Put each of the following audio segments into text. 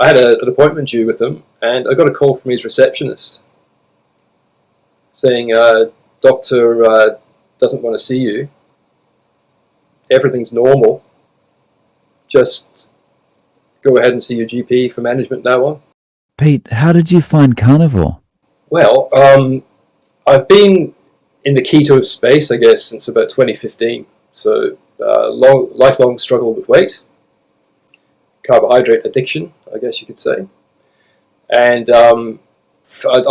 I had an appointment due with him, and I got a call from his receptionist saying, "Doctor doesn't want to see you. Everything's normal. Just go ahead and see your GP for management now on." Pete, how did you find Carnivore? Well, I've been in the keto space, I guess, since about 2015. So, lifelong struggle with weight, carbohydrate addiction, I guess you could say. And I'm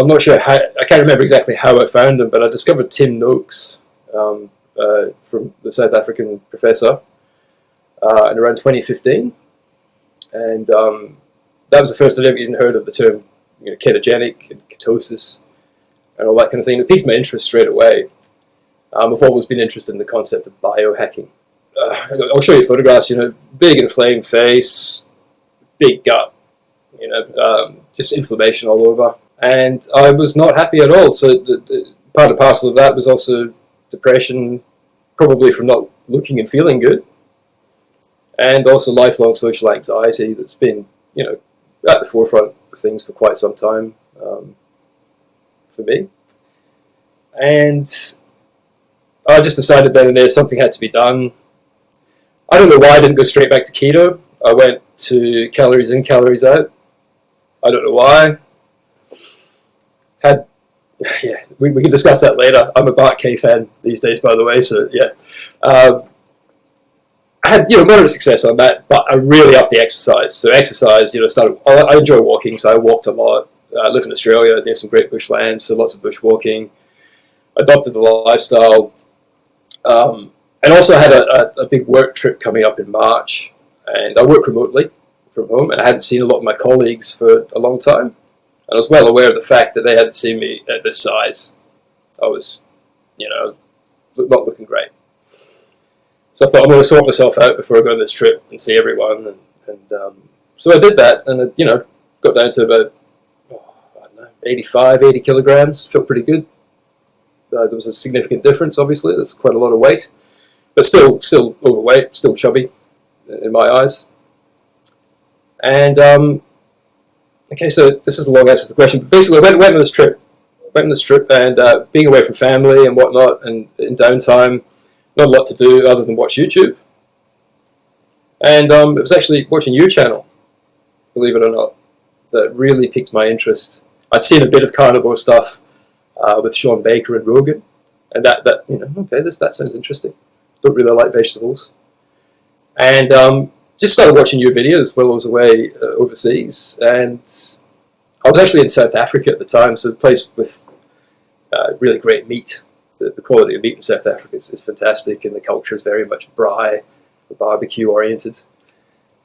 not sure how, I can't remember exactly how I found him, but I discovered Tim Noakes from the South African professor in around 2015. And that was the first I'd ever even heard of the term, ketogenic and ketosis and all that kind of thing. It piqued my interest straight away. I've always been interested in the concept of biohacking. I'll show you photographs, big inflamed face, big gut, just inflammation all over. And I was not happy at all. So part and parcel of that was also depression, probably from not looking and feeling good. And also lifelong social anxiety that's been, at the forefront of things for quite some time for me. And I just decided then and there something had to be done. I don't know why I didn't go straight back to keto. I went to calories in, calories out. I don't know why. We can discuss that later. I'm a Bart K fan these days, by the way, so yeah. I had, moderate success on that, but I really upped the exercise. So exercise, I enjoy walking, so I walked a lot. I live in Australia, near some great bushlands, so lots of bushwalking. Adopted the lifestyle. And also I had a big work trip coming up in March, and I work remotely from home, and I hadn't seen a lot of my colleagues for a long time. And I was well aware of the fact that they hadn't seen me at this size. I was, not looking great. So I thought, I'm going to sort myself out before I go on this trip and see everyone. And so I did that, and got down to about 80 kilograms. Felt pretty good. There was a significant difference, obviously. That's quite a lot of weight. But still overweight, still chubby in my eyes. And, okay, so this is a long answer to the question. But basically, I went on this trip. And being away from family and whatnot, and in downtime, not a lot to do other than watch YouTube. And it was actually watching your channel, believe it or not, that really piqued my interest. I'd seen a bit of carnivore stuff with Sean Baker and Rogan, and that sounds interesting. Don't really like vegetables. And just started watching your videos while I was away overseas. And I was actually in South Africa at the time, so a place with really great meat. The quality of meat in South Africa is fantastic, and the culture is very much braai, barbecue oriented.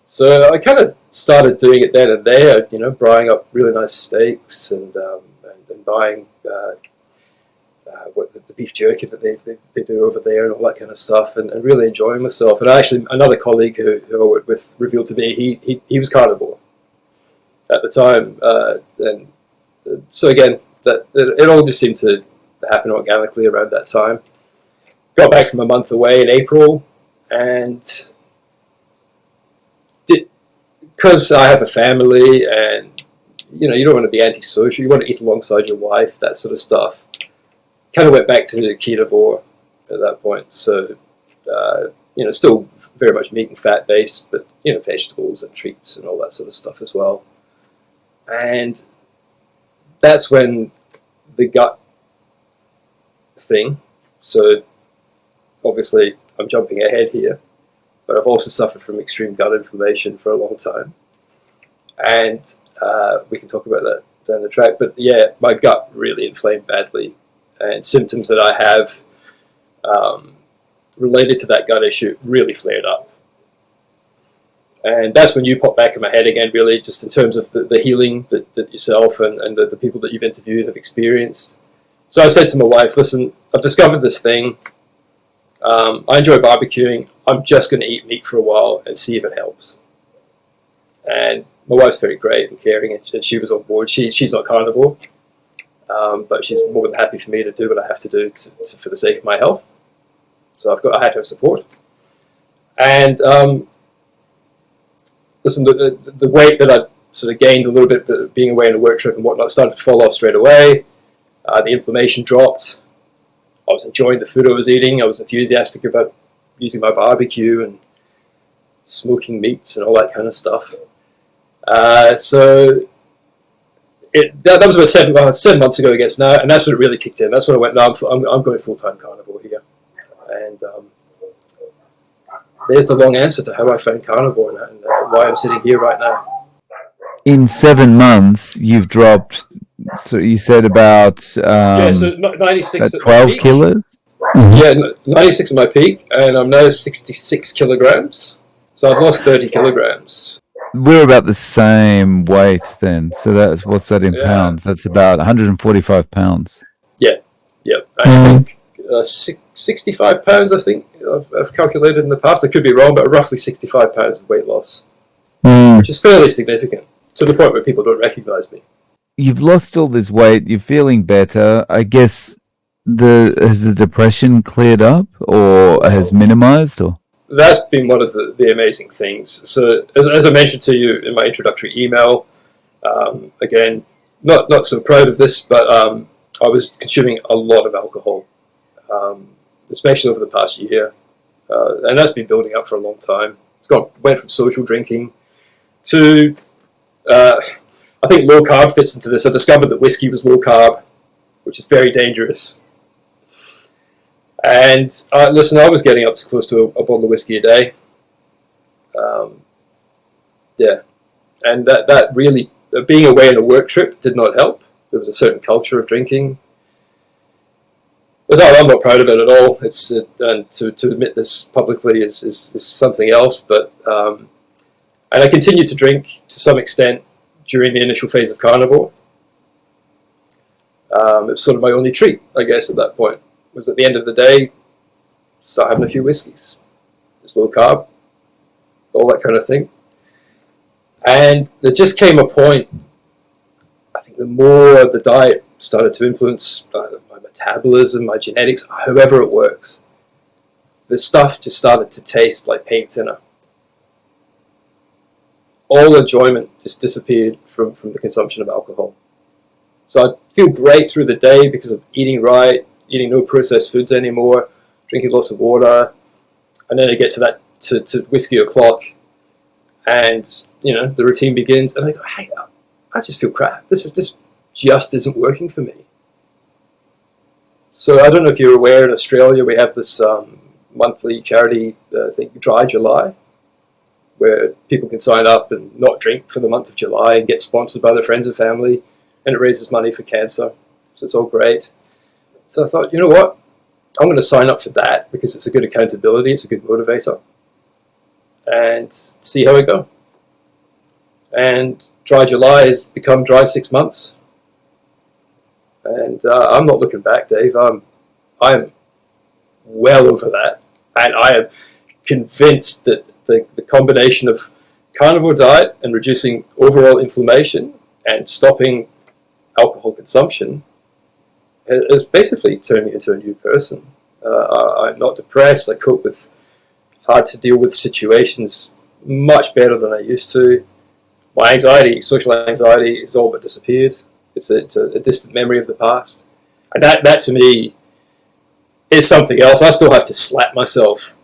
So I kind of started doing it then and there, braaiing up really nice steaks and buying the beef jerky that they do over there and all that kind of stuff, and really enjoying myself. And actually, another colleague who I worked with revealed to me he was carnivore at the time, and so again, that it all just seemed to happen organically around that time. Got back from a month away in April, and because I have a family, and you don't want to be antisocial, you want to eat alongside your wife, that sort of stuff. Kind of went back to the Carnivore at that point. So still very much meat and fat based, but vegetables and treats and all that sort of stuff as well. And that's when the gut thing. So obviously I'm jumping ahead here, but I've also suffered from extreme gut inflammation for a long time, and we can talk about that down the track. But yeah, my gut really inflamed badly, and symptoms that I have related to that gut issue really flared up. And that's when you pop back in my head again, really, just in terms of the healing that yourself and the people that you've interviewed have experienced. So I said to my wife, listen, I've discovered this thing. I enjoy barbecuing. I'm just going to eat meat for a while and see if it helps. And my wife's very great and caring, and she was on board. She's not carnivore, but she's more than happy for me to do what I have to do for the sake of my health. So I had her support. And listen, the weight that I sort of gained a little bit, but being away on a work trip and whatnot started to fall off straight away. The inflammation dropped. I was enjoying the food I was eating. I was enthusiastic about using my barbecue and smoking meats and all that kind of stuff. So that was about 7 months ago, I guess now, and that's when it really kicked in. That's when I went, no, I'm going full-time carnivore here. And there's the long answer to how I found carnivore and why I'm sitting here right now. In 7 months, you've dropped, so you said about, so 96 about 12 kilos? Yeah, 96 at my peak, and I'm now 66 kilograms. So I've lost 30 kilograms. We're about the same weight then. So what's that in pounds? That's about 145 pounds. Yeah. I think 65 pounds, I think, I've calculated in the past. I could be wrong, but roughly 65 pounds of weight loss, which is fairly significant, to the point where people don't recognize me. You've lost all this weight. You're feeling better. I guess has the depression cleared up or has minimized? Or that's been one of the amazing things. So as I mentioned to you in my introductory email, again, not so proud of this, but I was consuming a lot of alcohol, especially over the past year, and that's been building up for a long time. Went from social drinking to I think low carb fits into this. I discovered that whiskey was low carb, which is very dangerous. And listen, I was getting up to close to a bottle of whiskey a day. And that really, being away on a work trip did not help. There was a certain culture of drinking. But I'm not proud of it at all. And to admit this publicly is something else. But and I continued to drink to some extent during the initial phase of carnivore. It was sort of my only treat, I guess, at that point. Was at the end of the day, start having a few whiskeys. It's low carb, all that kind of thing. And there just came a point, I think the more the diet started to influence my metabolism, my genetics, however it works, the stuff just started to taste like paint thinner. All enjoyment just disappeared from the consumption of alcohol. So I'd feel great through the day because of eating right, eating no processed foods anymore, drinking lots of water, and then I get to whiskey o'clock, and the routine begins, and I go, hey, I just feel crap. This just isn't working for me. So I don't know if you're aware, in Australia we have this monthly charity thing, Dry July, where people can sign up and not drink for the month of July and get sponsored by their friends and family, and it raises money for cancer. So it's all great. So I thought, you know what? I'm going to sign up for that because it's a good accountability, it's a good motivator, and see how I go. And Dry July has become Dry 6 months. And I'm not looking back, Dave. I'm well over that. And I am convinced that the combination of carnivore diet and reducing overall inflammation and stopping alcohol consumption has basically turned me into a new person. I'm not depressed. I cope with hard to deal with situations much better than I used to. My anxiety, social anxiety, has all but disappeared. It's a distant memory of the past. And that to me is something else. I still have to slap myself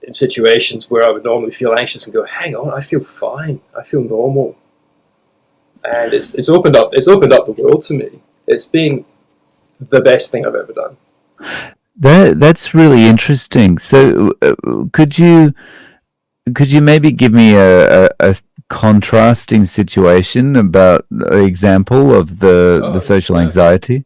in situations where I would normally feel anxious and go, hang on, I feel fine. I feel normal. And it's opened up the world to me. It's been the best thing I've ever done. That's really interesting. So could you maybe give me a contrasting situation about an example of the social anxiety?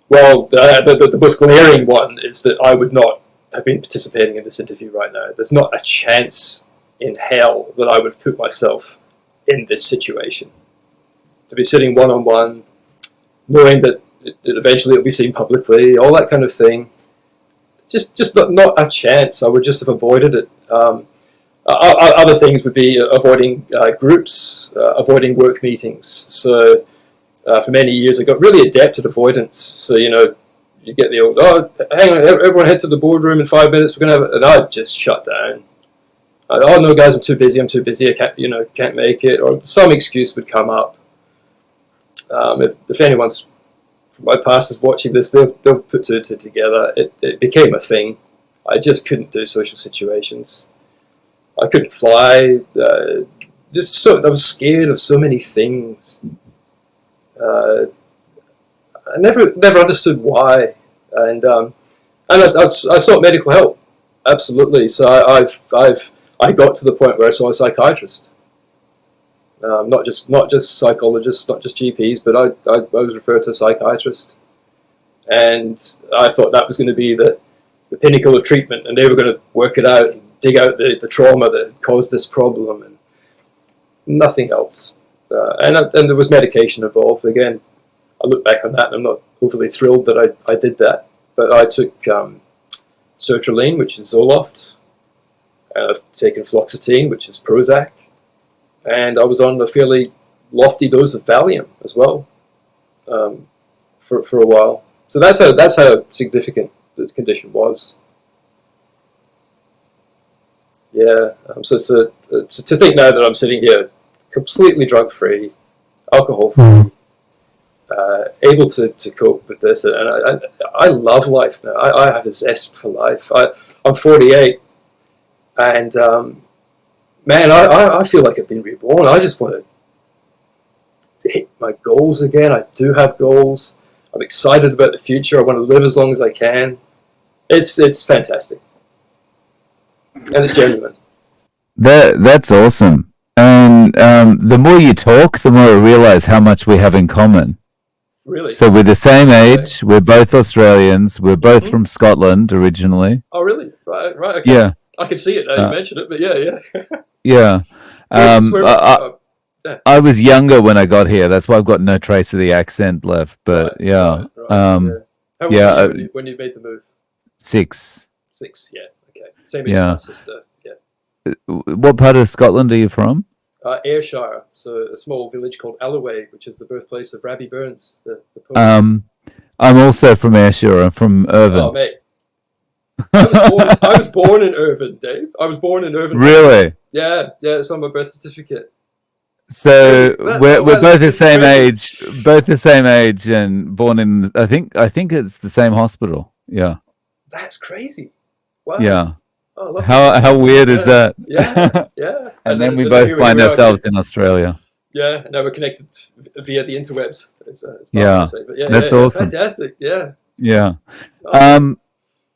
Well, the most glaring one is that I would not have been participating in this interview right now. There's not a chance in hell that I would have put myself in this situation. To be sitting one-on-one, knowing that eventually it'll be seen publicly, all that kind of thing. Just not a chance. I would just have avoided it. Other things would be avoiding groups, avoiding work meetings. So for many years I got really adept at avoidance. So, you get the old, hang on, everyone head to the boardroom in 5 minutes, we're going to have it. And I'd just shut down. Oh no, guys, I'm too busy. I can't make it, or some excuse would come up. If anyone's from my past is watching this, they'll put two and two together. It became a thing. I just couldn't do social situations. I couldn't fly. I was scared of so many things. I never understood why, and I sought medical help. Absolutely. So I got to the point where I saw a psychiatrist. Not just psychologists, not just GPs, but I was referred to a psychiatrist, and I thought that was going to be the pinnacle of treatment, and they were going to work it out and dig out the trauma that caused this problem, and nothing helped. And there was medication involved. Again, I look back on that, and I'm not overly thrilled that I did that, but I took sertraline, which is Zoloft, and I've taken fluoxetine, which is Prozac, and I was on a fairly lofty dose of Valium as well for a while. So that's how significant the condition was. Yeah. So to think now that I'm sitting here completely drug-free, alcohol-free, able to cope with this, and I love life now. I have a zest for life. I'm 48, and man, I feel like I've been reborn. I just want to hit my goals again. I do have goals. I'm excited about the future. I want to live as long as I can. It's fantastic, and it's genuine. That's awesome. And the more you talk, the more I realize how much we have in common. Really? So we're the same age. We're both Australians. We're both from Scotland originally. Oh, really? Right. Okay. Yeah. I can see it now. You mentioned it, but yeah. Yeah. Yeah. I was younger when I got here. That's why I've got no trace of the accent left. But yeah. Right. How old were you when you made the move? 6. 6. Yeah. Okay. Same age as my sister. Yeah. What part of Scotland are you from? Ayrshire, so a small village called Alloway, which is the birthplace of Rabbie Burns, the poet. I'm also from Ayrshire. I'm from Irvine. Oh, mate. I was born in Irvine, Dave. I was born in Irvine. Really? Yeah, it's on my birth certificate. So we're both the same age, and born in I think it's the same hospital. Yeah. That's crazy. Wow. Yeah. Oh, how weird is that? Yeah. And then we both find ourselves in Australia. Yeah, now we're connected via the interwebs. It's yeah, but that's awesome. Fantastic. Yeah. Yeah.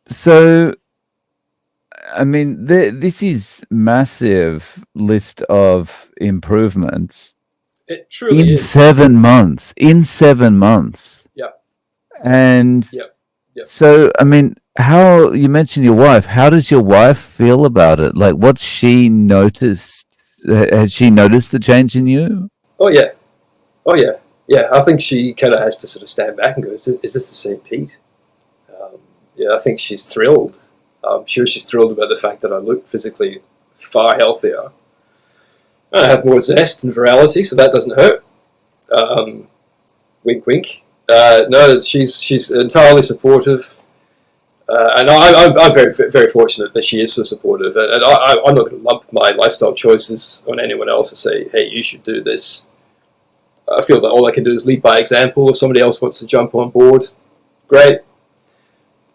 So, I mean, this is massive list of improvements. It truly in is. 7 months. In 7 months. Yeah. And yeah. So, I mean, how you mentioned your wife? How does your wife feel about it? Like, what's she noticed? Has she noticed the change in you? Oh yeah. I think she kind of has to sort of stand back and go, "Is this the same Pete?" I think she's thrilled. I'm sure she's thrilled about the fact that I look physically far healthier. I have more zest and virality, so that doesn't hurt. Wink, wink. No, she's entirely supportive, and I'm very, very fortunate that she is so supportive. And I'm not going to lump my lifestyle choices on anyone else and say, "Hey, you should do this." I feel that all I can do is lead by example. If somebody else wants to jump on board, great.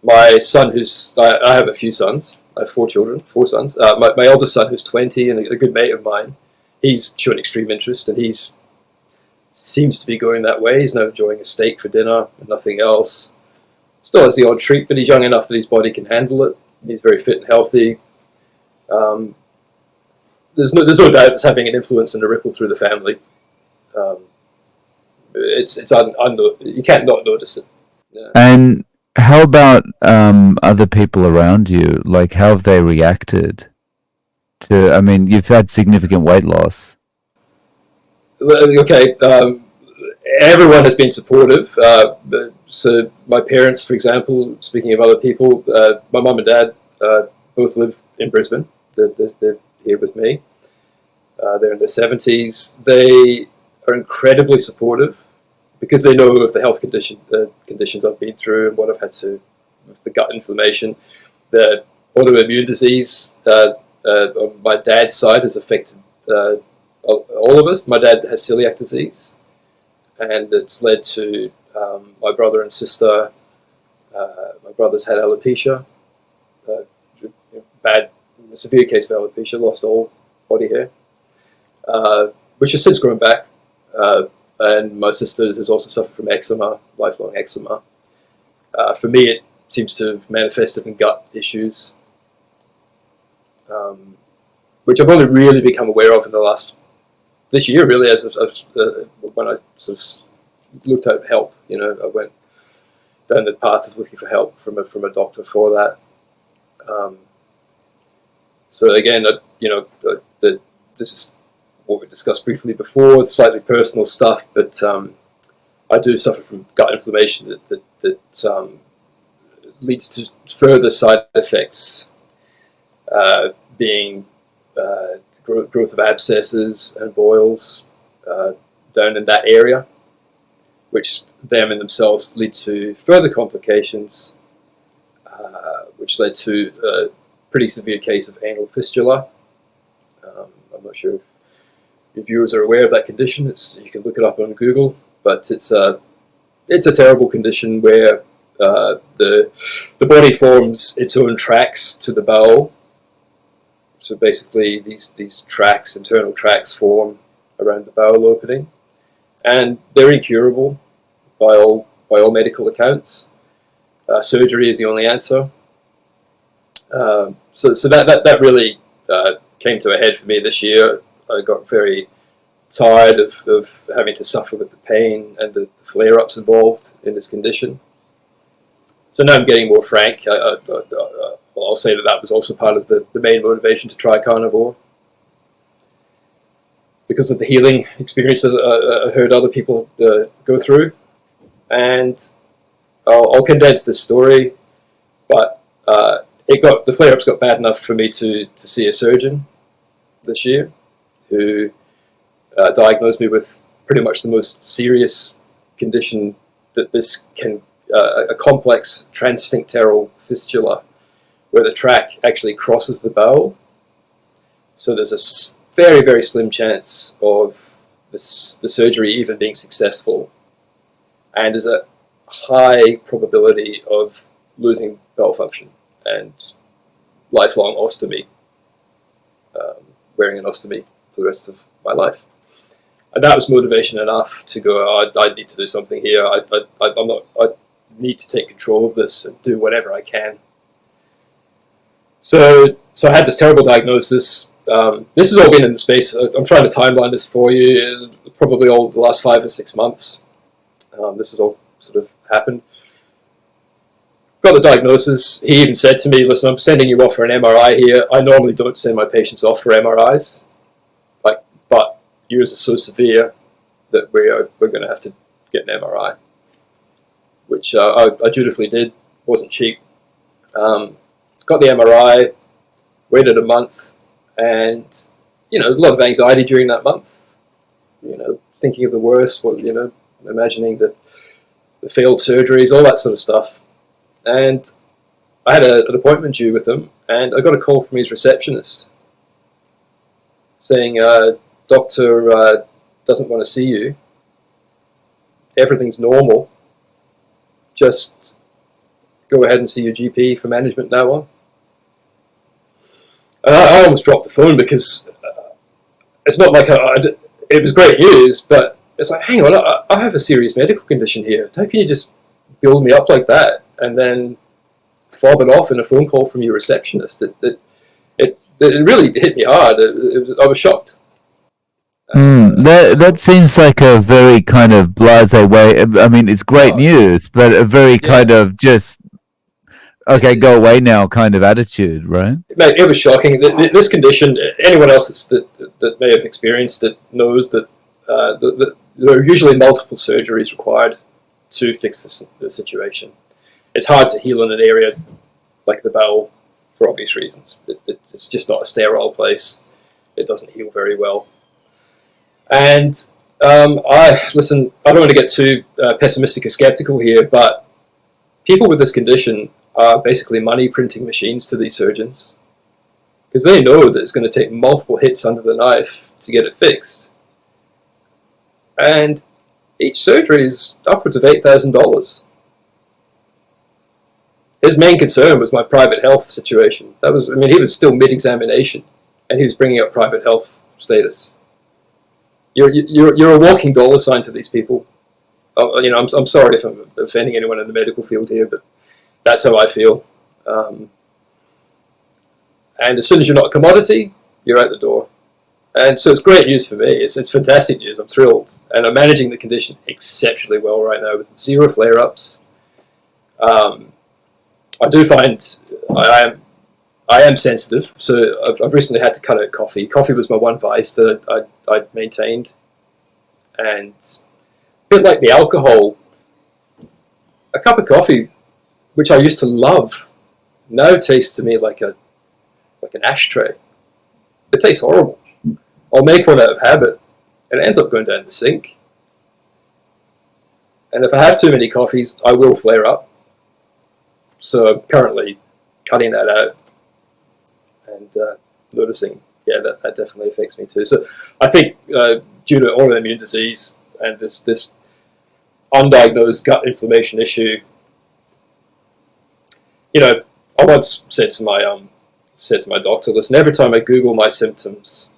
My son, I have a few sons. I have 4 children, 4 sons. My eldest son, who's 20 and a good mate of mine, he's shown extreme interest, and he's seems to be going that way. He's now enjoying a steak for dinner and nothing else. Still has the odd treat, but he's young enough that his body can handle it. He's very fit and healthy. There's no doubt it's having an influence and a ripple through the family. You can't not notice it. Yeah. And how about other people around you? Like, how have they reacted to? I mean, you've had significant weight loss. Okay, everyone has been supportive. So my parents, for example, speaking of other people, my mum and dad both live in Brisbane. They're here with me. They're in their 70s. They are incredibly supportive because they know of the health conditions I've been through and what I've had to, with the gut inflammation, the autoimmune disease. on my dad's side has affected all of us. My dad has celiac disease, and it's led to my brother and sister. My brother's had alopecia, bad, severe case of alopecia, lost all body hair, which has since grown back. And my sister has also suffered from eczema, lifelong eczema. For me, it seems to have manifested in gut issues, which I've only really become aware of in this year, really, as when I sort of looked at help. I went down the path of looking for help from a doctor for that. So again, this is what we discussed briefly before. It's slightly personal stuff, but I do suffer from gut inflammation that leads to further side effects, being growth of abscesses and boils down in that area, which them in themselves lead to further complications, which led to a pretty severe case of anal fistula. I'm not sure if your viewers are aware of that condition. You can look it up on Google, but it's a terrible condition where the body forms its own tracts to the bowel. So basically, these tracts, internal tracts, form around the bowel opening, and they're incurable by all medical accounts. Surgery is the only answer. So that really came to a head for me this year. I got very tired of having to suffer with the pain and the flare-ups involved in this condition. So now I'm getting more frank. I'll say that was also part of the main motivation to try Carnivore, because of the healing experience that I heard other people go through. And I'll condense this story, but the flare-ups got bad enough for me to see a surgeon this year, who diagnosed me with pretty much the most serious condition that this can, a complex transsphincteral fistula, where the tract actually crosses the bowel. So there's a very, very slim chance of the surgery even being successful, and there's a high probability of losing bowel function and lifelong ostomy, wearing an ostomy for the rest of my life. And that was motivation enough to go, I need to do something here. I need to take control of this and do whatever I can. So I had this terrible diagnosis. This has all been in the space. I'm trying to timeline this for you. Probably all the last 5 or 6 months. This has all sort of happened. Got the diagnosis. He even said to me, "Listen, I'm sending you off for an MRI here. I normally don't send my patients off for MRIs, but yours is so severe that we're going to have to get an MRI," which I dutifully did. Wasn't cheap. Got the MRI. Waited a month, and a lot of anxiety during that month. Thinking of the worst. Imagining the failed surgeries, all that sort of stuff. And I had an appointment due with him, and I got a call from his receptionist saying, "Doctor doesn't want to see you. Everything's normal. Just go ahead and see your GP for management now on." And I almost dropped the phone, because it's not like it was great news, but it's like, hang on, I have a serious medical condition here. How can you just build me up like that and then fob it off in a phone call from your receptionist? It really hit me hard. I was shocked. That seems like a very kind of blasé way. I mean, it's great news, but a very kind of just, okay, go away now kind of attitude, right? It was shocking. This condition, anyone else that may have experienced it knows that there are usually multiple surgeries required to fix the situation. It's hard to heal in an area like the bowel for obvious reasons. It's just not a sterile place. It doesn't heal very well. And I don't want to get too pessimistic or skeptical here, but people with this condition are basically money printing machines to these surgeons. because they know that it's going to take multiple hits under the knife to get it fixed. And each surgery is upwards of $8,000. His main concern was my private health situation. He was still mid-examination, and he was bringing up private health status. You're a walking dollar sign to these people. I'm sorry if I'm offending anyone in the medical field here, but that's how I feel. And as soon as you're not a commodity, you're out the door. And so it's great news for me. It's fantastic news. I'm thrilled. And I'm managing the condition exceptionally well right now with 0 flare-ups. I do find I am sensitive, so I've recently had to cut out coffee. Coffee was my one vice that I maintained. And a bit like the alcohol, a cup of coffee, which I used to love, now tastes to me like an ashtray. It tastes horrible. I'll make one out of habit, and it ends up going down the sink. And if I have too many coffees, I will flare up. So I'm currently cutting that out and noticing, that definitely affects me too. So I think due to autoimmune disease and this undiagnosed gut inflammation issue, I once said to my doctor, listen, every time I Google my symptoms,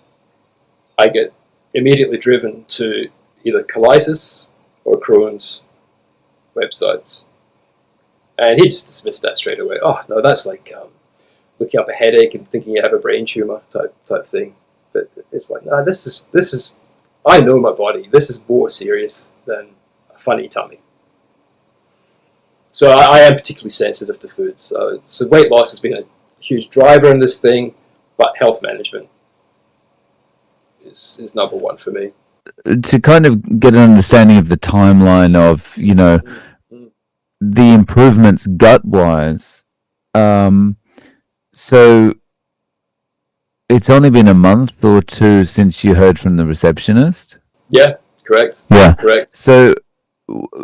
I get immediately driven to either colitis or Crohn's websites. And he just dismissed that straight away. Oh, no, that's like looking up a headache and thinking you have a brain tumor type thing. But it's like, no, this is, I know my body. This is more serious than a funny tummy. So I am particularly sensitive to food. So weight loss has been a huge driver in this thing, but health management is number one for me. To kind of get an understanding of the timeline of, the improvements gut-wise, so it's only been a month or two since you heard from the receptionist? Yeah, correct. Yeah, correct. So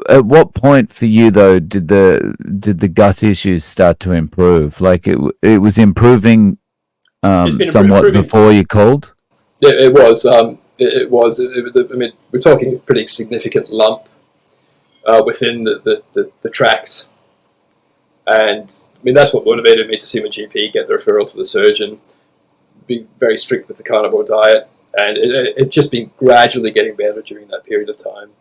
at what point for you though did the gut issues start to improve? Like it was improving somewhat before you called? It was. It was. We're talking a pretty significant lump within the tract, and that's what motivated me to see my GP, get the referral to the surgeon, be very strict with the carnivore diet, and it just been gradually getting better during that period of time,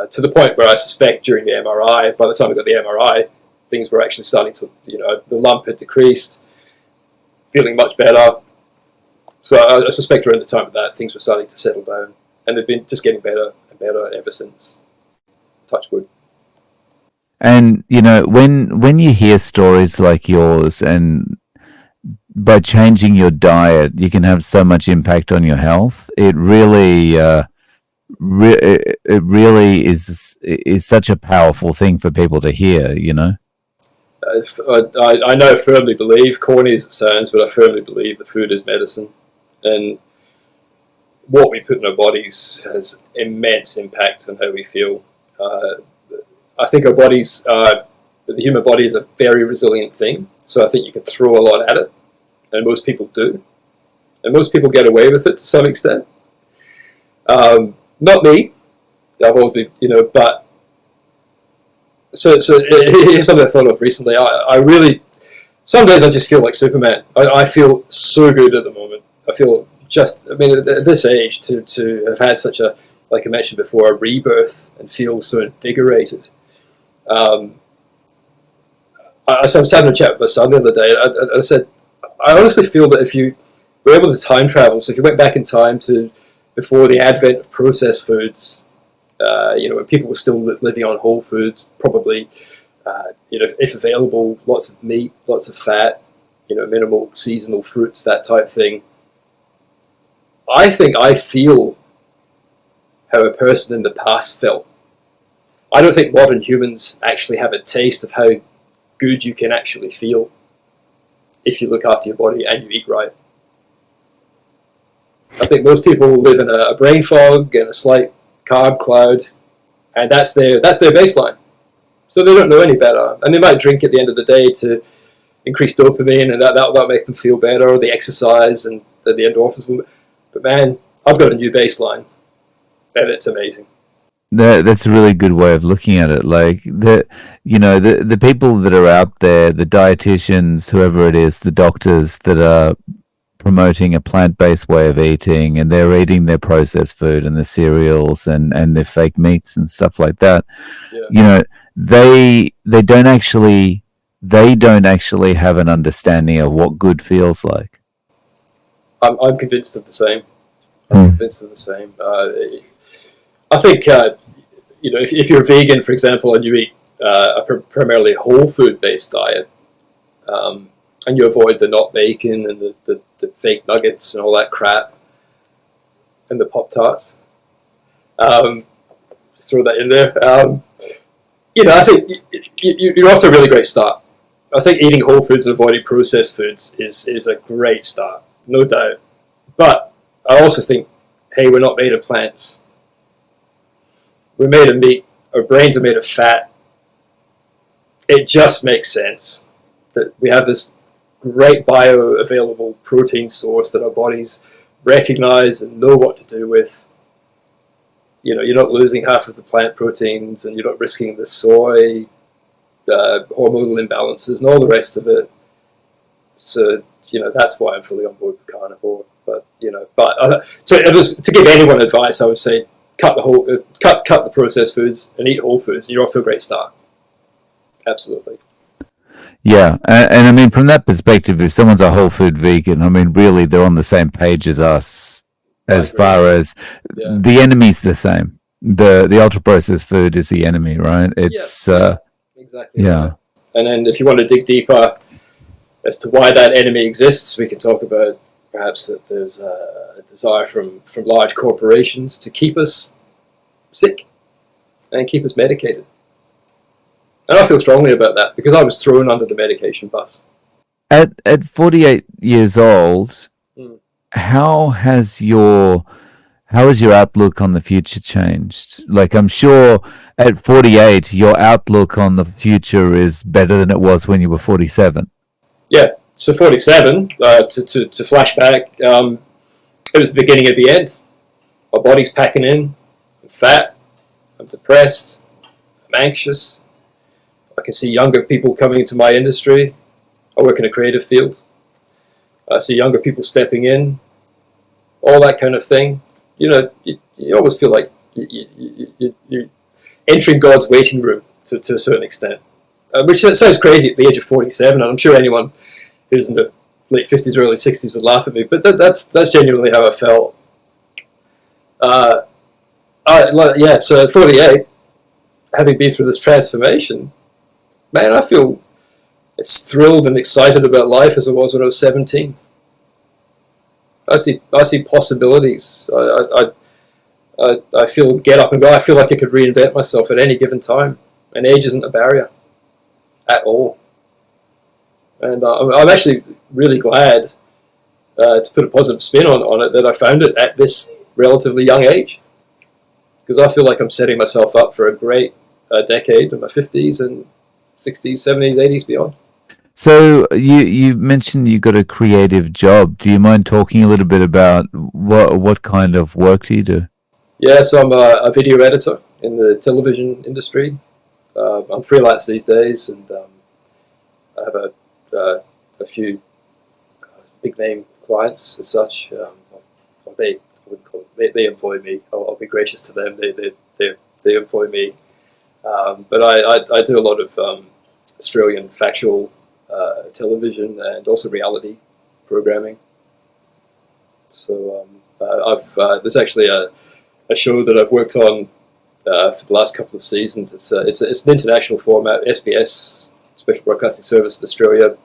to the point where I suspect during the MRI, by the time I got the MRI, things were actually starting to, the lump had decreased, feeling much better. So I suspect around the time of that, things were starting to settle down, and they've been just getting better and better ever since. Touch wood. And when you hear stories like yours, and by changing your diet, you can have so much impact on your health. It really, it really is such a powerful thing for people to hear. I now firmly believe, corny as it sounds, but I firmly believe that food is medicine. And what we put in our bodies has immense impact on how we feel. I think our bodies, the human body is a very resilient thing. So I think you can throw a lot at it, and most people do. And most people get away with it to some extent. Not me. I've always been, but so here's something I thought of recently. I really, some days I just feel like Superman. I feel so good at the moment. I feel at this age, to have had such a, like I mentioned before, a rebirth and feel so invigorated. I was having a chat with my son the other day. I said, I honestly feel that if you were able to time travel, so if you went back in time to before the advent of processed foods, when people were still living on whole foods, probably, if available, lots of meat, lots of fat, minimal seasonal fruits, that type thing. I think I feel how a person in the past felt. I don't think modern humans actually have a taste of how good you can actually feel if you look after your body and you eat right. I think most people live in a brain fog and a slight carb cloud, and that's their baseline. So they don't know any better, and they might drink at the end of the day to increased dopamine, and that'll make them feel better, or the exercise and the endorphins. But man, I've got a new baseline, and it's amazing. That's a really good way of looking at it. Like the people that are out there, the dietitians, whoever it is, the doctors that are promoting a plant-based way of eating, and they're eating their processed food and the cereals and their fake meats and stuff like that. Yeah. You know, they don't actually have an understanding of what good feels like. I'm convinced of the same. Mm. Convinced of the same. I think if you're vegan, for example, and you eat a primarily whole food based diet, and you avoid the not bacon and the fake nuggets and all that crap, and the Pop Tarts, just throw that in there. I think you're off to a really great start. I think eating whole foods and avoiding processed foods is a great start, no doubt. But I also think, hey, we're not made of plants. We're made of meat. Our brains are made of fat. It just makes sense that we have this great bioavailable protein source that our bodies recognize and know what to do with. You're not losing half of the plant proteins, and you're not risking the soy, hormonal imbalances, and all the rest of it. So, that's why I'm fully on board with carnivore. But to give anyone advice, I would say cut the processed foods and eat whole foods. You're off to a great start. Absolutely. Yeah, and I mean, from that perspective, if someone's a whole food vegan, I mean, really, they're on the same page as us, as far as the enemy's the same. The ultra processed food is the enemy, right? It's exactly. Yeah. Right. And then, if you want to dig deeper as to why that enemy exists, we can talk about perhaps that there's a desire from large corporations to keep us sick and keep us medicated. And I feel strongly about that because I was thrown under the medication bus. At 48 years old, how has your outlook on the future changed? Like, I'm sure at 48, your outlook on the future is better than it was when you were 47. Yeah. So 47, to flash back, it was the beginning of the end. My body's packing in. I'm fat. I'm depressed. I'm anxious. I can see younger people coming into my industry. I work in a creative field. I see younger people stepping in. All that kind of thing. You almost feel like you're entering God's waiting room to a certain extent. Which sounds crazy at the age of 47, and I'm sure anyone who's in the late 50s or early 60s would laugh at me, but that's genuinely how I felt. So at 48, having been through this transformation, man, I feel as thrilled and excited about life as I was when I was 17. I see possibilities. I feel get up and go. I feel like I could reinvent myself at any given time, and age isn't a barrier at all. And I'm actually really glad, to put a positive spin on it, that I found it at this relatively young age, because I feel like I'm setting myself up for a great decade in my 50s and 60s, 70s, 80s, beyond. So you mentioned you got a creative job. Do you mind talking a little bit about what kind of work do you do? Yeah, so I'm a video editor in the television industry. I'm freelance these days, and I have a few big name clients as such. They employ me. I'll be gracious to them. They employ me. But I do a lot of Australian factual television and also reality programming. So there's actually a show that I've worked on for the last couple of seasons. It's an international format. SBS, Special Broadcasting Service in Australia,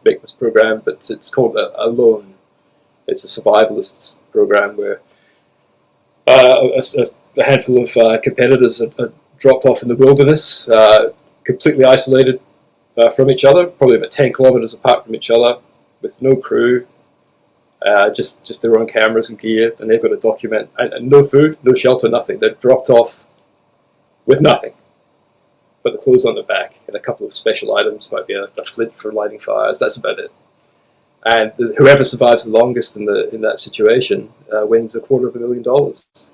make this program, but it's called Alone. It's a survivalist program where a handful of competitors are dropped off in the wilderness, completely isolated from each other, probably about 10 kilometers apart from each other, with no crew, just their own cameras and gear, and they've got to document, and no food, no shelter, nothing. They're dropped off with nothing. but the clothes on the back and a couple of special items, might be a flint for lighting fires. That's about it. And whoever survives the longest in that situation wins $250,000.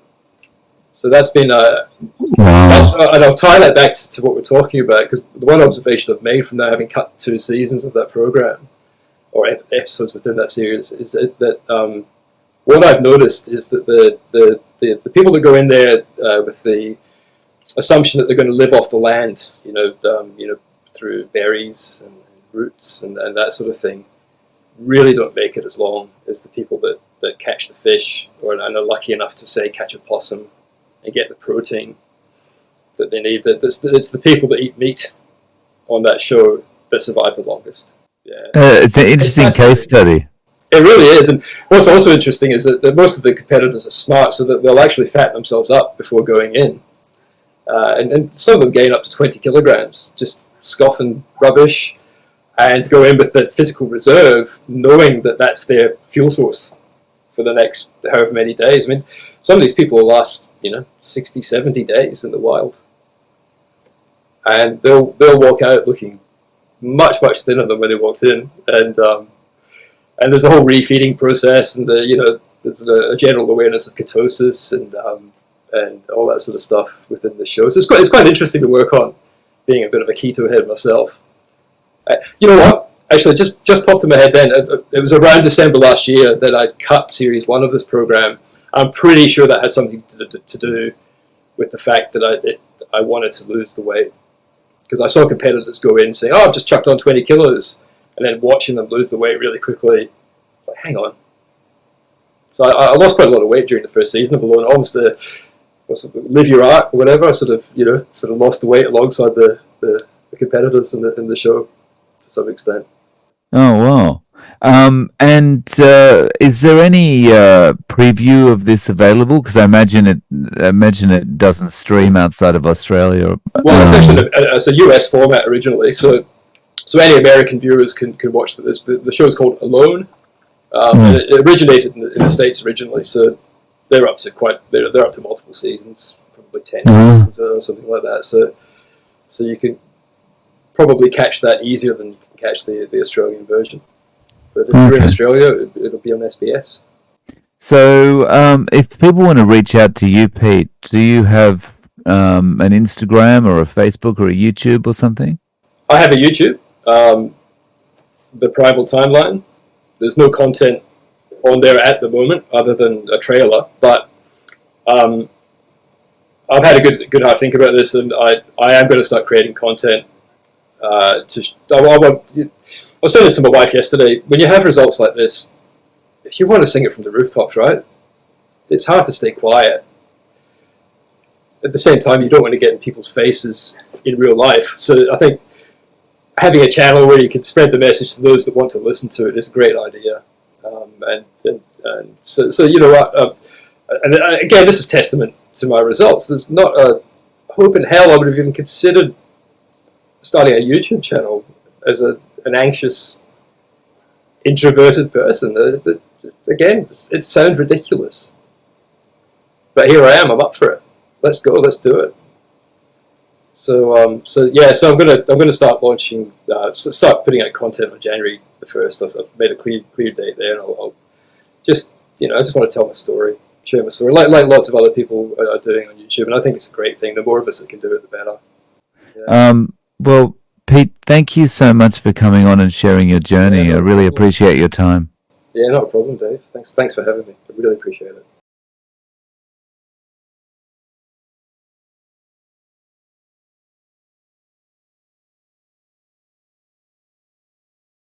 So that's been and I'll tie that back to what we're talking about, because the one observation I've made from now, having cut 2 seasons of that program or episodes within that series, is that what I've noticed is that the people that go in there with the assumption that they're going to live off the land, through berries and roots and that sort of thing, really don't make it as long as the people that catch the fish and are lucky enough to, say, catch a possum and get the protein that they need. It's the people that eat meat on that show that survive the longest. Yeah, it's an interesting case study. It really is. And what's also interesting is that most of the competitors are smart, so that they'll actually fatten themselves up before going in. And some of them gain up to 20 kilograms, just scoffing rubbish, and go in with the physical reserve, knowing that that's their fuel source for the next however many days. I mean, some of these people will last 60, 70 days in the wild. And they'll walk out looking much, much thinner than when they walked in. And there's a whole refeeding process, and there's a general awareness of ketosis and all that sort of stuff within the show. So it's quite interesting to work on, being a bit of a keto head myself. You know what? Actually, just popped in my head then. It was around December last year that I cut series 1 of this program. I'm pretty sure that had something to do with the fact that I wanted to lose the weight. Because I saw competitors go in saying, "Oh, I've just chucked on 20 kilos," and then watching them lose the weight really quickly. It's like, hang on. So I lost quite a lot of weight during the first season of Alone. Almost live your art or whatever. I sort of lost the weight alongside the competitors in the show to some extent. Oh wow! And is there any preview of this available? Because I imagine it doesn't stream outside of Australia. Well, it's actually it's a US format originally, so any American viewers can watch this. The show is called Alone. And it originated in the States originally, so they're up to multiple seasons, probably 10 seasons or something like that. So you can probably catch that easier than you can catch the Australian version. But if you're in Australia, it'll be on SBS. So if people want to reach out to you, Pete, do you have an Instagram or a Facebook or a YouTube or something? I have a YouTube, the Primal Timeline. There's no content on there at the moment other than a trailer, but I've had a good hard think about this, and I am going to start creating content. I was saying this to my wife yesterday. When you have results like this, you want to sing it from the rooftops, right? It's hard to stay quiet. At the same time, you don't want to get in people's faces in real life. So I think having a channel where you can spread the message to those that want to listen to it is a great idea. And so you know what? And again, this is testament to my results. There's not a hope in hell I would have even considered starting a YouTube channel as an anxious, introverted person. Again, it sounds ridiculous, but here I am. I'm up for it. Let's go. Let's do it. So I'm gonna start launching, start putting out content on January the 1st. I've made a clear date there, and I'll just I just want to tell my story, share my story, like lots of other people are doing on YouTube, and I think it's a great thing. The more of us that can do it, the better. Yeah. Well, Pete, thank you so much for coming on and sharing your journey. I really appreciate your time. Yeah, not a problem, Dave. Thanks for having me. I really appreciate it.